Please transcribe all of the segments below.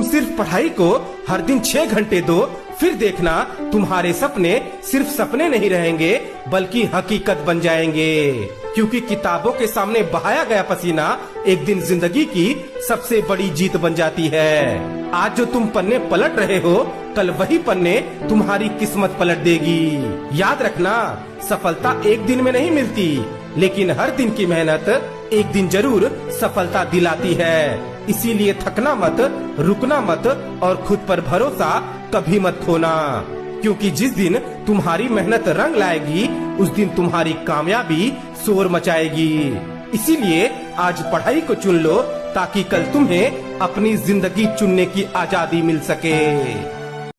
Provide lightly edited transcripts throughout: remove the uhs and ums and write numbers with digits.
सिर्फ पढ़ाई को हर दिन 6 घंटे दो, फिर देखना तुम्हारे सपने सिर्फ सपने नहीं रहेंगे बल्कि हकीकत बन जाएंगे। क्योंकि किताबों के सामने बहाया गया पसीना एक दिन जिंदगी की सबसे बड़ी जीत बन जाती है। आज जो तुम पन्ने पलट रहे हो, कल वही पन्ने तुम्हारी किस्मत पलट देगी। याद रखना, सफलता एक दिन में नहीं मिलती, लेकिन हर दिन की मेहनत एक दिन जरूर सफलता दिलाती है। इसीलिए थकना मत, रुकना मत और खुद पर भरोसा कभी मत खोना। क्योंकि जिस दिन तुम्हारी मेहनत रंग लाएगी, उस दिन तुम्हारी कामयाबी शोर मचाएगी। इसीलिए आज पढ़ाई को चुन लो, ताकि कल तुम्हें अपनी जिंदगी चुनने की आजादी मिल सके।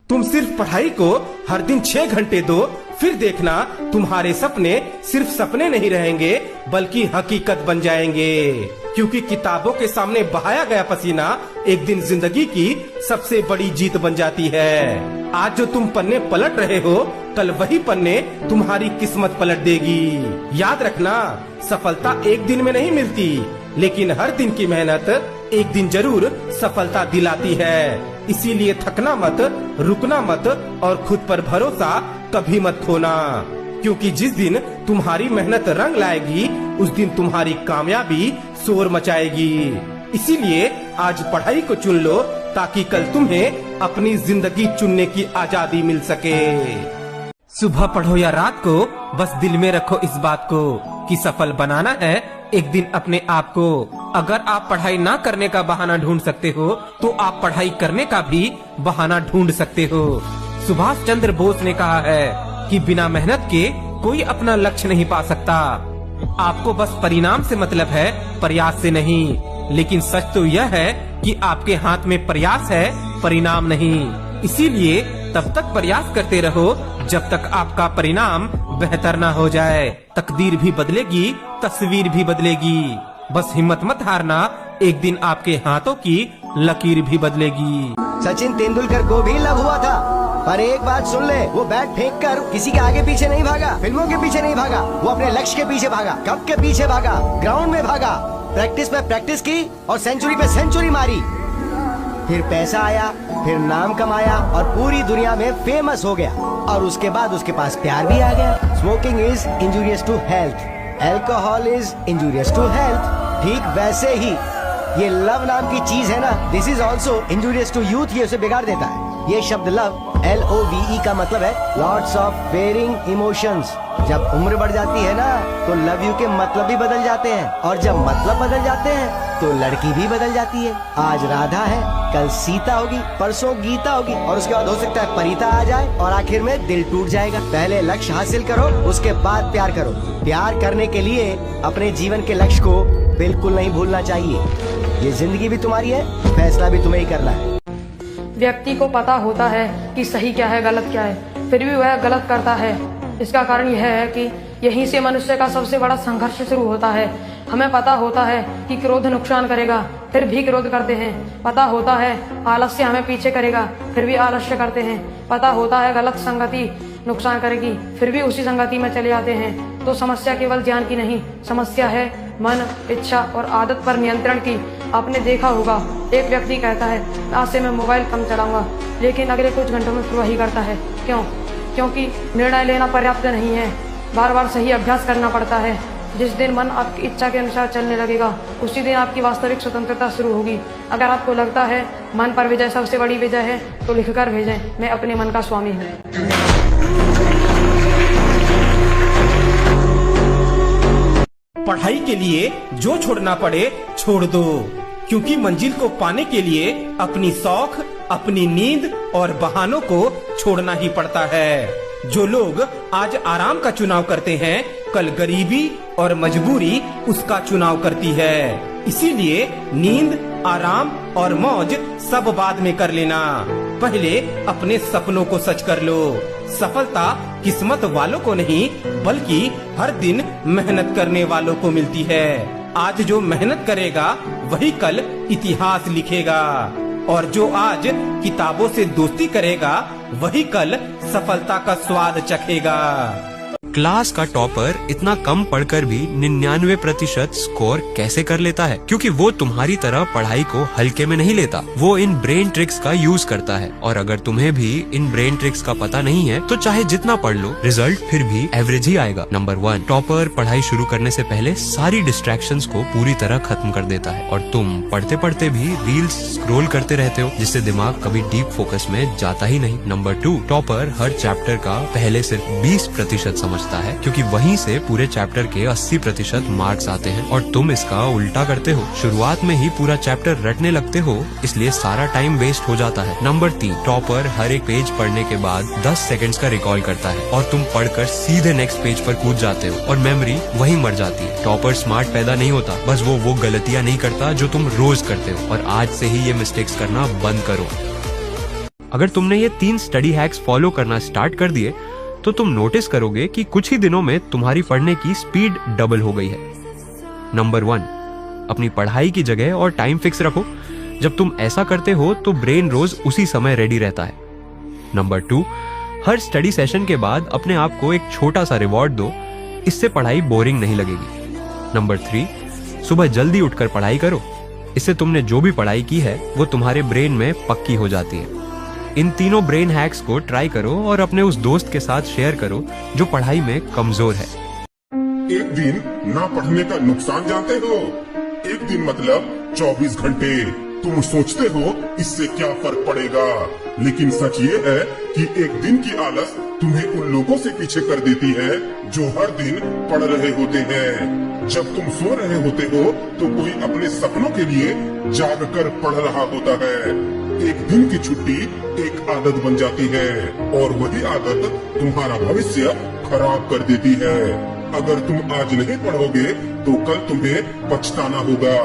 तुम सिर्फ पढ़ाई को हर दिन 6 घंटे दो, फिर देखना तुम्हारे सपने सिर्फ सपने नहीं रहेंगे बल्कि हकीकत बन जाएंगे। क्योंकि किताबों के सामने बहाया गया पसीना एक दिन जिंदगी की सबसे बड़ी जीत बन जाती है। आज जो तुम पन्ने पलट रहे हो, कल वही पन्ने तुम्हारी किस्मत पलट देगी। याद रखना, सफलता एक दिन में नहीं मिलती, लेकिन हर दिन की मेहनत एक दिन जरूर सफलता दिलाती है। इसीलिए थकना मत, रुकना मत और खुद पर भरोसा कभी मत खोना। क्योंकि जिस दिन तुम्हारी मेहनत रंग लाएगी, उस दिन तुम्हारी कामयाबी शोर मचाएगी। इसीलिए आज पढ़ाई को चुन लो, ताकि कल तुम्हें अपनी जिंदगी चुनने की आजादी मिल सके। सुबह पढ़ो या रात को, बस दिल में रखो इस बात को कि सफल बनाना है एक दिन अपने आप को। अगर आप पढ़ाई ना करने का बहाना ढूंढ सकते हो, तो आप पढ़ाई करने का भी बहाना ढूंढ सकते हो। सुभाष चंद्र बोस ने कहा है कि बिना मेहनत के कोई अपना लक्ष्य नहीं पा सकता। आपको बस परिणाम से मतलब है, प्रयास से नहीं। लेकिन सच तो यह है कि आपके हाथ में प्रयास है, परिणाम नहीं। इसीलिए तब तक प्रयास करते रहो जब तक आपका परिणाम बेहतर ना हो जाए। तकदीर भी बदलेगी, तस्वीर भी बदलेगी। बस हिम्मत मत हारना, एक दिन आपके हाथों की लकीर भी बदलेगी। सचिन तेंदुलकर को भी लव हुआ था, पर एक बात सुन ले, वो बैट फेंक कर किसी के आगे पीछे नहीं भागा, फिल्मों के पीछे नहीं भागा, वो अपने लक्ष्य के पीछे भागा। कप के पीछे भागा, ग्राउंड में भागा, प्रैक्टिस पे प्रैक्टिस की और सेंचुरी पे सेंचुरी मारी। फिर पैसा आया, फिर नाम कमाया और पूरी दुनिया में फेमस हो गया। और उसके बाद उसके पास प्यार भी आ गया। Smoking is injurious to health, alcohol is injurious to health. ठीक वैसे ही ये लव नाम की चीज है ना, this is also injurious to youth. ये उसे बिगाड़ देता है। ये शब्द लव, LOVE का मतलब है लॉट्स ऑफ वेरिंग इमोशंस। जब उम्र बढ़ जाती है ना, तो लव यू के मतलब भी बदल जाते हैं, और जब मतलब बदल जाते हैं तो लड़की भी बदल जाती है। आज राधा है, कल सीता होगी, परसों गीता होगी, और उसके बाद हो सकता है परिता आ जाए, और आखिर में दिल टूट जाएगा। पहले लक्ष्य हासिल करो, उसके बाद प्यार करो। प्यार करने के लिए अपने जीवन के लक्ष्य को बिल्कुल नहीं भूलना चाहिए। ये जिंदगी भी तुम्हारी है, फैसला भी तुम्हें ही करना है। व्यक्ति को पता होता है कि सही क्या है, गलत क्या है, फिर भी वह गलत करता है। इसका कारण यह है कि यहीं से मनुष्य का सबसे बड़ा संघर्ष शुरू होता है। हमें पता होता है कि क्रोध नुकसान करेगा, फिर भी क्रोध करते हैं। पता होता है आलस्य हमें पीछे करेगा, फिर भी आलस्य करते हैं। पता होता है गलत संगति नुकसान करेगी, फिर भी उसी संगति में चले जाते हैं। तो समस्या केवल ज्ञान की नहीं, समस्या है मन, इच्छा और आदत पर नियंत्रण की। आपने देखा होगा, एक व्यक्ति कहता है आज से मैं मोबाइल कम चलाऊंगा, लेकिन अगले कुछ घंटों में फिर वही करता है। क्यों? क्योंकि निर्णय लेना पर्याप्त नहीं है, बार बार सही अभ्यास करना पड़ता है। जिस दिन मन आपकी इच्छा के अनुसार चलने लगेगा, उसी दिन आपकी वास्तविक स्वतंत्रता शुरू होगी। अगर आपको लगता है मन पर विजय सबसे बड़ी विजय है, तो लिखकर भेजें, मैं अपने मन का स्वामी हूँ। पढ़ाई के लिए जो छोड़ना पड़े छोड़ दो, क्योंकि मंजिल को पाने के लिए अपनी शौक, अपनी नींद और बहानों को छोड़ना ही पड़ता है। जो लोग आज आराम का चुनाव करते हैं, कल गरीबी और मजबूरी उसका चुनाव करती है। इसीलिए नींद, आराम और मौज सब बाद में कर लेना, पहले अपने सपनों को सच कर लो। सफलता किस्मत वालों को नहीं, बल्कि हर दिन मेहनत करने वालों को मिलती है। आज जो मेहनत करेगा वही कल इतिहास लिखेगा, और जो आज किताबों से दोस्ती करेगा वही कल सफलता का स्वाद चखेगा। क्लास का टॉपर इतना कम पढ़कर भी 99% स्कोर कैसे कर लेता है? क्योंकि वो तुम्हारी तरह पढ़ाई को हल्के में नहीं लेता, वो इन ब्रेन ट्रिक्स का यूज करता है। और अगर तुम्हें भी इन ब्रेन ट्रिक्स का पता नहीं है तो चाहे जितना पढ़ लो, रिजल्ट फिर भी एवरेज ही आएगा। नंबर 1, टॉपर पढ़ाई शुरू करने से पहले सारी डिस्ट्रैक्शंस को पूरी तरह खत्म कर देता है और तुम पढ़ते पढ़ते भी रील्स स्क्रॉल करते रहते हो, जिससे दिमाग कभी डीप फोकस में जाता ही नहीं। नंबर 2, टॉपर हर चैप्टर का पहले सिर्फ 20% समझता है, क्योंकि वहीं से पूरे चैप्टर के 80% मार्क्स आते हैं और तुम इसका उल्टा करते हो। शुरुआत में ही पूरा चैप्टर रटने लगते हो, इसलिए सारा टाइम वेस्ट हो जाता है। नंबर 3, टॉपर हर एक पेज पढ़ने के बाद 10 सेकंड्स का रिकॉल करता है और तुम पढ़कर सीधे नेक्स्ट पेज पर कूद जाते हो और मेमोरी वहीं मर जाती है। टॉपर स्मार्ट पैदा नहीं होता, बस वो गलतियां नहीं करता जो तुम रोज करते हो, और आज से ही ये मिस्टेक्स करना बंद करो। अगर तुमने ये 3 स्टडी हैक्स फॉलो करना स्टार्ट कर दिए तो तुम नोटिस करोगे कि कुछ ही दिनों में तुम्हारी पढ़ने की स्पीड डबल हो गई है। नंबर 1, अपनी पढ़ाई की जगह और टाइम फिक्स रखो। जब तुम ऐसा करते हो तो ब्रेन रोज उसी समय रेडी रहता है। नंबर 2, हर स्टडी सेशन के बाद अपने आप को एक छोटा सा रिवॉर्ड दो, इससे पढ़ाई बोरिंग नहीं लगेगी। नंबर 3, सुबह जल्दी उठकर पढ़ाई करो, इससे तुमने जो भी पढ़ाई की है वो तुम्हारे ब्रेन में पक्की हो जाती है। इन तीनों ब्रेन हैक्स को ट्राई करो और अपने उस दोस्त के साथ शेयर करो जो पढ़ाई में कमजोर है। एक दिन ना पढ़ने का नुकसान जानते हो? एक दिन मतलब 24 घंटे। तुम सोचते हो इससे क्या फर्क पड़ेगा, लेकिन सच ये है कि एक दिन की आलस तुम्हें उन लोगों से पीछे कर देती है जो हर दिन पढ़ रहे होते हैं। जब तुम सो रहे होते हो तो कोई अपने सपनों के लिए जाग कर पढ़ रहा होता है। एक दिन की छुट्टी एक आदत बन जाती है और वही आदत तुम्हारा भविष्य खराब कर देती है। अगर तुम आज नहीं पढ़ोगे तो कल तुम्हें पछताना होगा।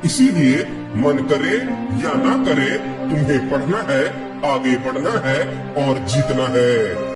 इसीलिए मन करे या ना करे, तुम्हें पढ़ना है, आगे बढ़ना है और जीतना है।